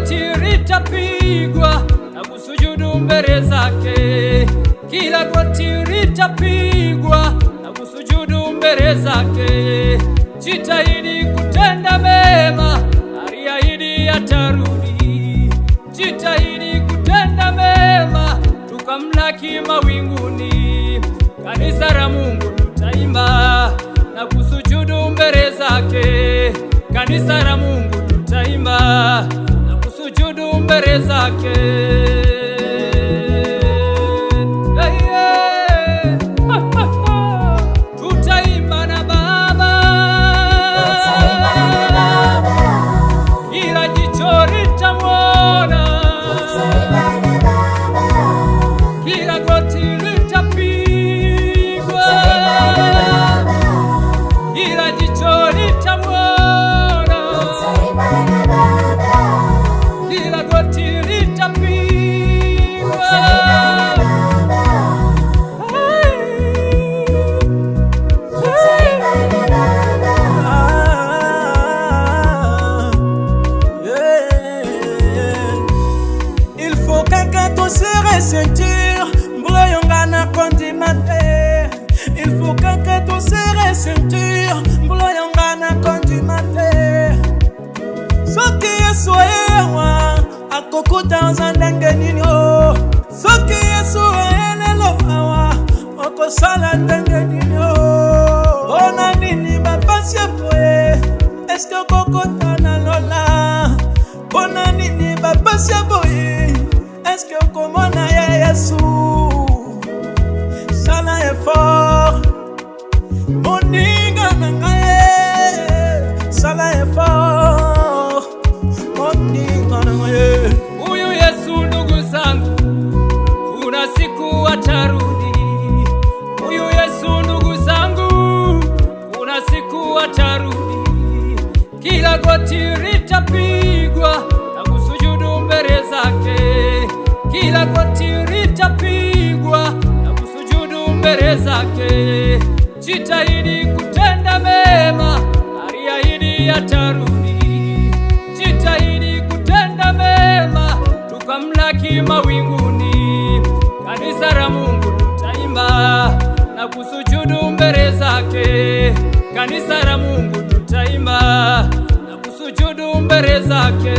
goti litapigwa na kusujudu mbele zake. Kila goti litapigwa na kusujudu mbele zake. Jitahidi kutenda mema, aliahidi atarudi. Jitahidi kutenda mema, tukamlaki mawinguni. Kanisa la Mungu tutaimba na kusujudu mbele zake. Kanisa la Mungu tutaimba na kusujudu mbele zake. Tutaimba na Baba, kila jicho litamwona, kila goti litapigwa, kila jicho litamwona, kila goti litapigwa. Il faut quelqu'un to se ressentir, mbloyongana kondimate. Il faut quelqu'un to se ressentir, mbloyongana kondimate. Soki Yesu ewa akokuta nzandenge nini o. Soki Yesu elelo awa okosala ndenge nini o. Ona nini bapasi boye, eske okokota na lola. Ona nini bapasi boye, eske okomona ya Yesu. Sala effort, moninga na ngai. Sala effort, moninga na ngai. Huyu Yesu ndugu zangu, kuna siku atarudi. Huyu Yesu ndugu zangu, kuna siku atarudi. Kila goti litapigwa na kusujudu mbele zake. Kila goti litapigwa na kusujudu mbele zake. Jitahidi kutenda mema, aliahidi atarudi. Jitahidi kutenda mema, tukamlaki mawinguni. Kanisa la Mungu tutaimba na kusujudu mbele zake. Kanisa la Mungu tutaimba na kusujudu mbele zake.